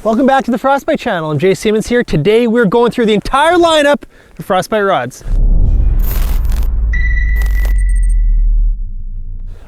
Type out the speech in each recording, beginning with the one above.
Welcome back to the Frostbite channel. I'm Jay Simmons here. Today we're going through the entire lineup of Frostbite rods.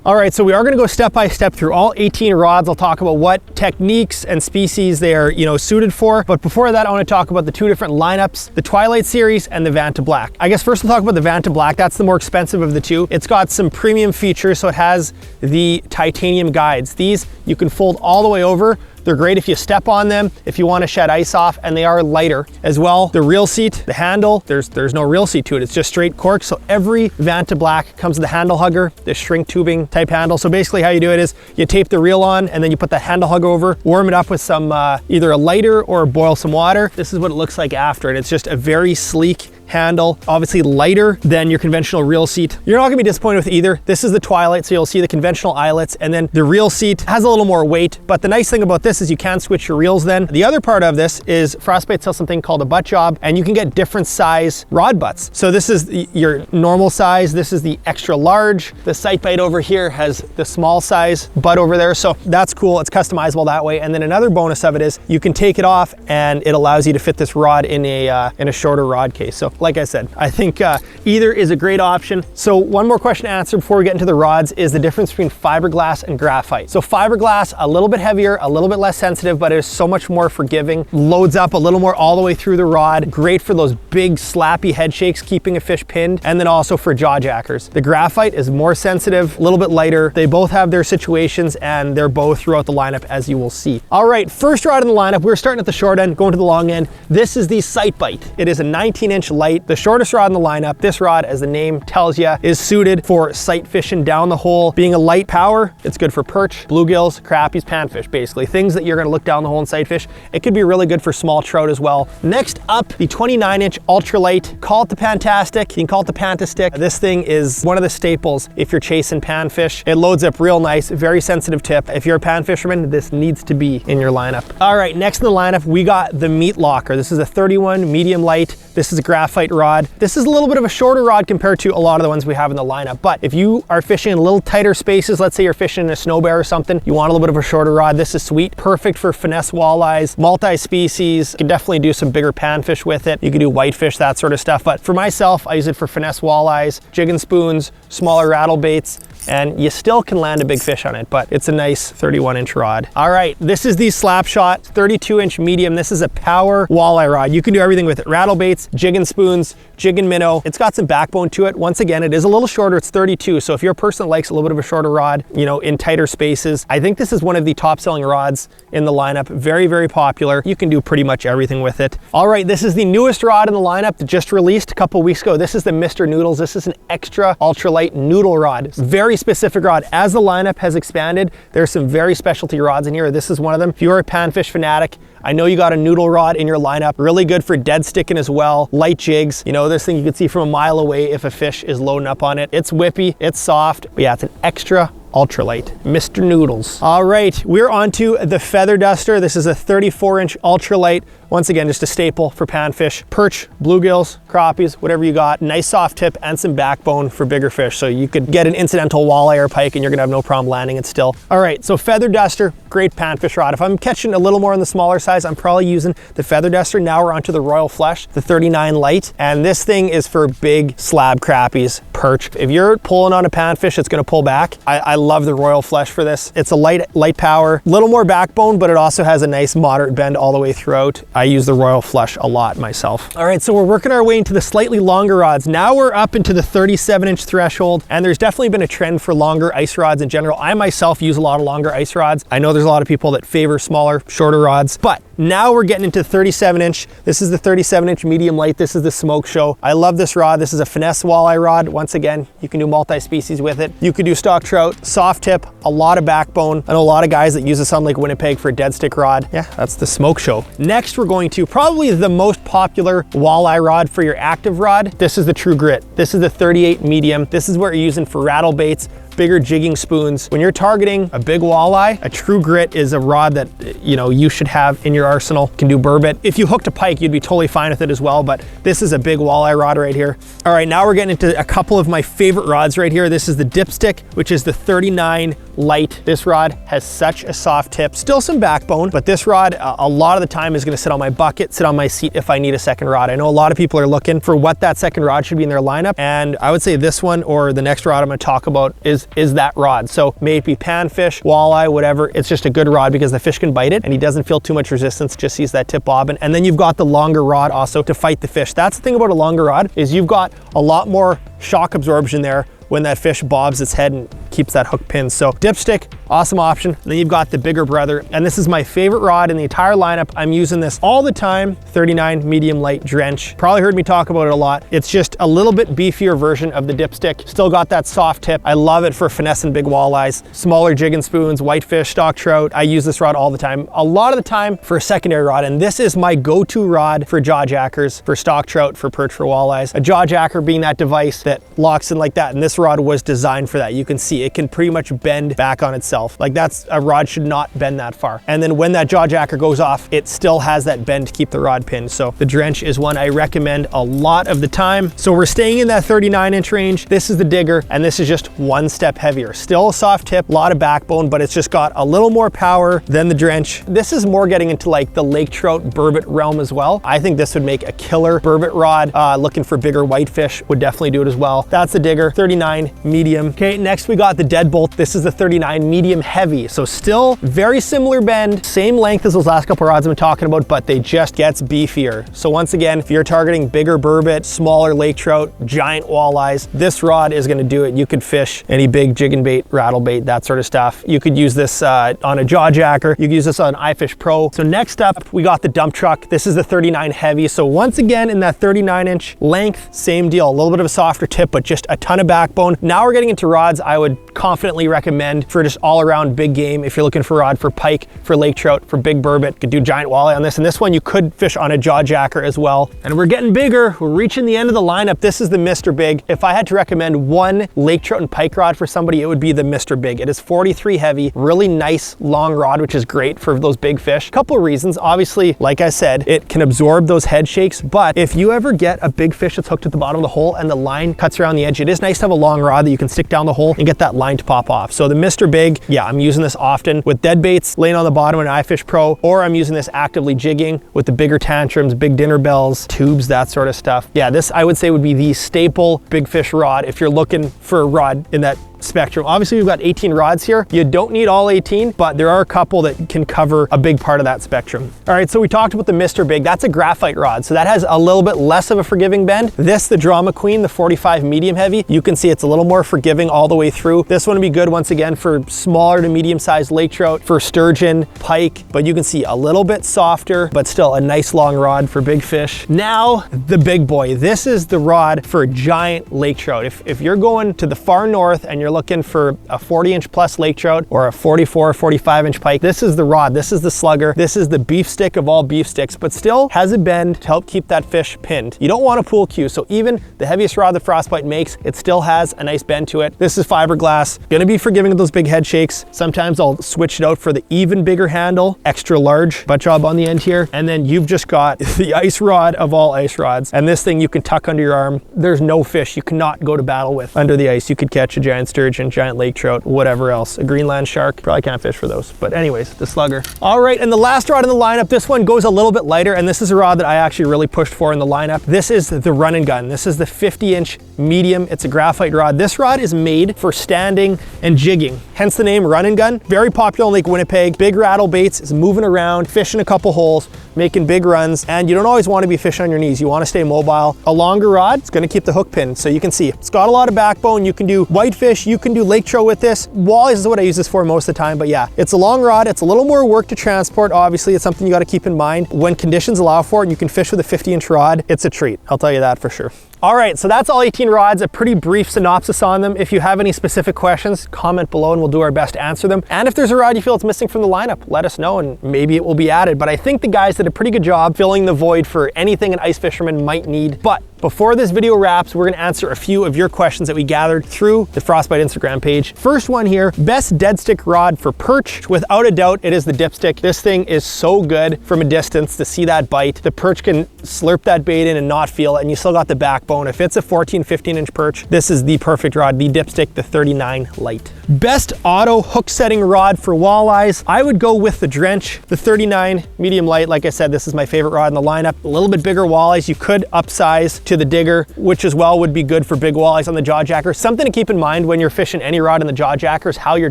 All right, so we are gonna go step by step through all 18 rods. I'll talk about what techniques and species they are, suited for. But before that, I wanna talk about the two different lineups, the Twilight series and the Vanta Black. I guess first we'll talk about the Vanta Black. That's the more expensive of the two. It's got some premium features, so it has the titanium guides. These you can fold all the way over. They're great if you step on them, if you want to shed ice off, and they are lighter as well. The reel seat, the handle, there's no reel seat to it. It's just straight cork. So every Vanta Black comes with a handle hugger, this shrink tubing type handle. So basically how you do it is you tape the reel on and then you put the handle hugger over, warm it up with some either a lighter or boil some water. This is what it looks like after, and it's just a very sleek handle, obviously lighter than your conventional reel seat. You're not gonna be disappointed with either. This is the Twilight, so you'll see the conventional eyelets, and then the reel seat has a little more weight, but the nice thing about this is you can switch your reels then. The other part of this is Frostbite sells something called a butt job, and you can get different size rod butts. So this is your normal size, this is the extra large. The Sight Bite over here has the small size butt over there, so that's cool. It's customizable that way. And then another bonus of it is you can take it off and it allows you to fit this rod in a shorter rod case. So like I said, I think either is a great option. So one more question to answer before we get into the rods is the difference between fiberglass and graphite. So fiberglass, a little bit heavier, a little bit less sensitive, but it is so much more forgiving. Loads up a little more all the way through the rod. Great for those big slappy head shakes, keeping a fish pinned, and then also for jaw jackers. The graphite is more sensitive, a little bit lighter. They both have their situations and they're both throughout the lineup, as you will see. All right, first rod in the lineup, we're starting at the short end, going to the long end. This is the Sight Bite. It is a 19-inch light, the shortest rod in the lineup. This rod, as the name tells you, is suited for sight fishing down the hole. Being a light power, it's good for perch, bluegills, crappies, panfish, basically. Things that you're gonna look down the hole and sight fish. It could be really good for small trout as well. Next up, the 29-inch ultralight. Call it the Pantastic, you can call it the Pantastick. This thing is one of the staples if you're chasing panfish. It loads up real nice, very sensitive tip. If you're a pan fisherman, this needs to be in your lineup. All right, next in the lineup, we got the Meat Locker. This is a 31 medium light. This is a graphite rod. This is a little bit of a shorter rod compared to a lot of the ones we have in the lineup. But if you are fishing in a little tighter spaces, let's say you're fishing in a snow bear or something, you want a little bit of a shorter rod, this is sweet. Perfect for finesse walleyes, multi-species. You can definitely do some bigger panfish with it. You can do whitefish, that sort of stuff. But for myself, I use it for finesse walleyes, jig and spoons, smaller rattle baits, and you still can land a big fish on it, but it's a nice 31-inch rod. All right, this is the Slapshot 32-inch medium. This is a power walleye rod. You can do everything with it. Rattle baits, jig and spoons, jig and minnow. It's got some backbone to it. Once again, it is a little shorter. It's 32. So if you're a person that likes a little bit of a shorter rod, in tighter spaces, I think this is one of the top selling rods in the lineup. Very, very popular. You can do pretty much everything with it. All right, this is the newest rod in the lineup that just released a couple weeks ago. This is the Mr. Noodles. This is an extra ultralight noodle rod. Very specific rod. As the lineup has expanded, there's some very specialty rods in here. This is one of them. If you're a panfish fanatic, I know you got a noodle rod in your lineup. Really good for dead sticking as well. Light jigs. This thing you can see from a mile away if a fish is loading up on it. It's whippy, it's soft, but yeah, it's an extra ultralight. Mr. Noodles. All right, we're on to the Feather Duster. This is a 34-inch ultralight. Once again, just a staple for panfish, perch, bluegills, crappies, whatever you got. Nice soft tip and some backbone for bigger fish. So you could get an incidental walleye or pike and you're gonna have no problem landing it still. All right, so Feather Duster, great panfish rod. If I'm catching a little more on the smaller size, I'm probably using the Feather Duster. Now we're onto the Royal Flush, the 39 light. And this thing is for big slab crappies, perch. If you're pulling on a panfish, it's gonna pull back. I love the Royal Flush for this. It's a light power, little more backbone, but it also has a nice moderate bend all the way throughout. I use the Royal Flush a lot myself. All right, so we're working our way into the slightly longer rods. Now we're up into the 37-inch threshold, and there's definitely been a trend for longer ice rods in general. I myself use a lot of longer ice rods. I know there's a lot of people that favor smaller, shorter rods, but now we're getting into 37-inch. This is the 37-inch medium light. This is the Smoke Show. I love this rod. This is a finesse walleye rod. Once again, you can do multi-species with it. You could do stock trout, soft tip, a lot of backbone. I know a lot of guys that use this on Lake Winnipeg for a dead stick rod. Yeah, that's the Smoke Show. Next, we're going to probably the most popular walleye rod for your active rod. This is the True Grit. This is the 38 medium. This is what you're using for rattle baits, bigger jigging spoons. When you're targeting a big walleye, a true grit is a rod that, you know, you should have in your arsenal. Can do burbot. If you hooked a pike, you'd be totally fine with it as well, but this is a big walleye rod right here. All right, now we're getting into a couple of my favorite rods right here. This is the dipstick, which is the 39 light. This rod has such a soft tip, still some backbone, but this rod a lot of the time is going to sit on my bucket, sit on my seat if I need a second rod. I know a lot of people are looking for what that second rod should be in their lineup, and I would say this one or the next rod I'm going to talk about is that rod. So may it be panfish, walleye, whatever, it's just a good rod because the fish can bite it and he doesn't feel too much resistance, just sees that tip bobbing. And then you've got the longer rod also to fight the fish. That's the thing about a longer rod, is you've got a lot more shock absorption there when that fish bobs its head and keeps that hook pinned. So dipstick, awesome option. And then you've got the bigger brother, and this is my favorite rod in the entire lineup. I'm using this all the time, 39 medium light drench. Probably heard me talk about it a lot. It's just a little bit beefier version of the dipstick. Still got that soft tip. I love it for finessing big walleyes, smaller jigging spoons, whitefish, stock trout. I use this rod all the time. A lot of the time for a secondary rod, and this is my go-to rod for jaw jackers, for stock trout, for perch, for walleyes. A jaw jacker being that device that locks in like that, and this rod was designed for that. You can see it can pretty much bend back on itself. Like that's, a rod should not bend that far. And then when that jaw jacker goes off, it still has that bend to keep the rod pinned. So the drench is one I recommend a lot of the time. So we're staying in that 39-inch range. This is the digger, and this is just one step heavier. Still a soft tip, a lot of backbone, but it's just got a little more power than the drench. This is more getting into like the lake trout burbot realm as well. I think this would make a killer burbot rod. Looking for bigger whitefish would definitely do it as well. That's the digger, 39 medium. Okay, next we got the deadbolt. This is the 39 medium heavy. So still very similar bend, same length as those last couple rods I've been talking about, but they just gets beefier. So once again, if you're targeting bigger burbot, smaller lake trout, giant walleyes, this rod is gonna do it. You could fish any big jig and bait, rattle bait, that sort of stuff. You could use this on a jaw jacker. You could use this on iFish Pro. So next up, we got the dump truck. This is the 39 heavy. So once again, in that 39-inch length, same deal. A little bit of a softer tip, but just a ton of backbone. Now we're getting into rods I would confidently recommend for just all around big game. If you're looking for a rod for pike, for lake trout, for big burbot, could do giant walleye on this. And this one you could fish on a jaw jacker as well. And we're getting bigger. We're reaching the end of the lineup. This is the Mr. Big. If I had to recommend one lake trout and pike rod for somebody, it would be the Mr. Big. It is 43 heavy, really nice long rod, which is great for those big fish. Couple of reasons. Obviously, like I said, it can absorb those head shakes, but if you ever get a big fish that's hooked at the bottom of the hole and the line cuts around the edge, it is nice to have a long rod that you can stick down the hole and get that line to pop off. So the Mr. Big, yeah, I'm using this often with dead baits laying on the bottom in iFish Pro, or I'm using this actively jigging with the bigger tantrums, big dinner bells, tubes, that sort of stuff. Yeah, this I would say would be the staple big fish rod if you're looking for a rod in that spectrum. Obviously, we've got 18 rods here. You don't need all 18, but there are a couple that can cover a big part of that spectrum. All right, so we talked about the Mr. Big. That's a graphite rod, so that has a little bit less of a forgiving bend. This, the Drama Queen, the 45 medium heavy, you can see it's a little more forgiving all the way through. This one would be good, once again, for smaller to medium-sized lake trout, for sturgeon, pike, but you can see a little bit softer, but still a nice long rod for big fish. Now, the big boy. This is the rod for giant lake trout. If you're going to the far north and you're looking for a 40-inch plus lake trout or a 44, 45-inch pike, this is the rod. This is the slugger. This is the beef stick of all beef sticks, but still has a bend to help keep that fish pinned. You don't want a pool cue, so even the heaviest rod that Frostbite makes, it still has a nice bend to it. This is fiberglass. Gonna be forgiving of those big head shakes. Sometimes I'll switch it out for the even bigger handle, extra large butt job on the end here, and then you've just got the ice rod of all ice rods. And this thing you can tuck under your arm. There's no fish you cannot go to battle with under the ice. You could catch a giant sturgeon, giant lake trout, whatever else. A Greenland shark, probably can't fish for those. But anyways, the slugger. All right, and the last rod in the lineup, this one goes a little bit lighter, and this is a rod that I actually really pushed for in the lineup. This is the Run and Gun. This is the 50-inch medium. It's a graphite rod. This rod is made for standing and jigging, hence the name Run and Gun. Very popular in Lake Winnipeg. Big rattle baits, is moving around, fishing a couple holes, making big runs, and you don't always want to be fishing on your knees. You want to stay mobile. A longer rod, it's going to keep the hook pinned. So you can see it's got a lot of backbone. You can do whitefish, you can do lake trout with this. Walleyes is what I use this for most of the time, but yeah, it's a long rod. It's a little more work to transport. Obviously, it's something you got to keep in mind. When conditions allow for it and you can fish with a 50-inch rod, it's a treat. I'll tell you that for sure. All right, so that's all 18 rods, a pretty brief synopsis on them. If you have any specific questions, comment below and we'll do our best to answer them. And if there's a rod you feel it's missing from the lineup, let us know and maybe it will be added. But I think the guys did a pretty good job filling the void for anything an ice fisherman might need. But Before this video wraps, we're gonna answer a few of your questions that we gathered through the Frostbite Instagram page. First one here, best dead stick rod for perch. Without a doubt, it is the dipstick. This thing is so good from a distance to see that bite. The perch can slurp that bait in and not feel it, and you still got the backbone. If it's a 14, 15 inch perch, this is the perfect rod, the dipstick, the 39 light. Best auto hook setting rod for walleyes. I would go with the Drench, the 39 medium light. Like I said, this is my favorite rod in the lineup. A little bit bigger walleyes, you could upsize to the Digger, which as well would be good for big walleyes on the jaw jacker. Something to keep in mind when you're fishing any rod in the jaw jacker is how your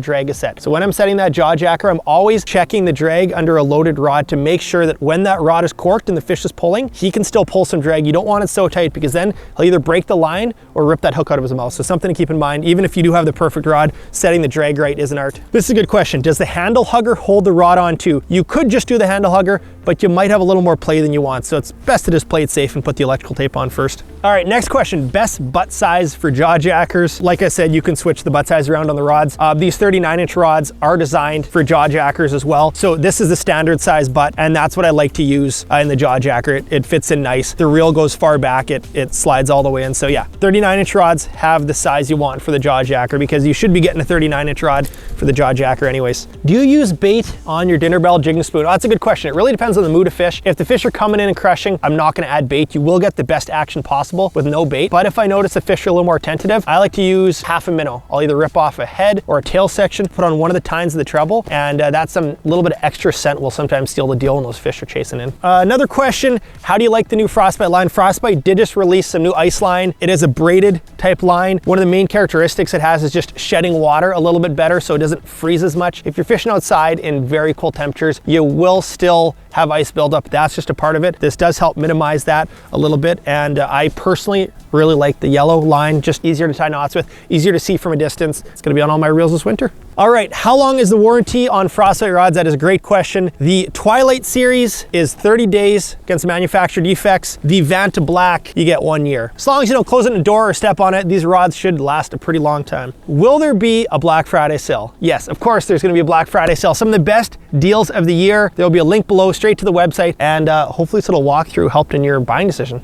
drag is set. So when I'm setting that jaw jacker, I'm always checking the drag under a loaded rod to make sure that when that rod is corked and the fish is pulling, he can still pull some drag. You don't want it so tight because then he'll either break the line or rip that hook out of his mouth. So something to keep in mind, even if you do have the perfect rod, setting the drag right is an art. This is a good question. Does the handle hugger hold the rod on too? You could just do the handle hugger, but you might have a little more play than you want. So it's best to just play it safe and put the electrical tape on first. All right, next question, best butt size for jaw jackers. Like I said, you can switch the butt size around on the rods. These 39 inch rods are designed for jaw jackers as well. So this is the standard size butt, and that's what I like to use in the jaw jacker. It fits in nice. The reel goes far back, it slides all the way in. So yeah, 39 inch rods have the size you want for the jaw jacker because you should be getting a 39 inch rod for the jaw jacker anyways. Do you use bait on your dinner bell, jig and spoon? Oh, that's a good question. It really depends on the mood of fish. If the fish are coming in and crushing, I'm not gonna add bait. You will get the best action possible with no bait. But if I notice the fish are a little more tentative, I like to use half a minnow. I'll either rip off a head or a tail section, put on one of the tines of the treble, and that's some little bit of extra scent will sometimes steal the deal when those fish are chasing in. Another question, how do you like the new Frostbite line? Frostbite did just release some new ice line. It is a braided type line. One of the main characteristics it has is just shedding water a little bit better so it doesn't freeze as much. If you're fishing outside in very cold temperatures, you will still have ice buildup. That's just a part of it. This does help minimize that a little bit, and I personally really like the yellow line, just easier to tie knots with, easier to see from a distance. It's gonna be on all my reels this winter. All right, how long is the warranty on Frostbite rods? That is a great question. The Twilight series is 30 days against manufacturer defects. The Vanta Black, you get 1 year. As long as you don't close it in a door or step on it, these rods should last a pretty long time. Will there be a Black Friday sale? Yes, of course there's gonna be a Black Friday sale. Some of the best deals of the year. There'll be a link below straight to the website, and hopefully this little walkthrough helped in your buying decision.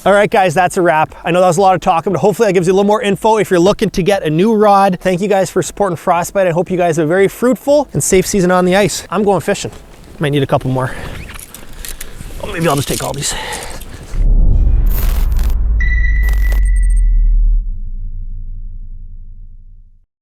All right, guys, that's a wrap. I know that was a lot of talking, but hopefully that gives you a little more info if you're looking to get a new rod. Thank you guys for supporting Frostbite. I hope you guys have a very fruitful and safe season on the ice. I'm going fishing. Might need a couple more. Oh, maybe I'll just take all these.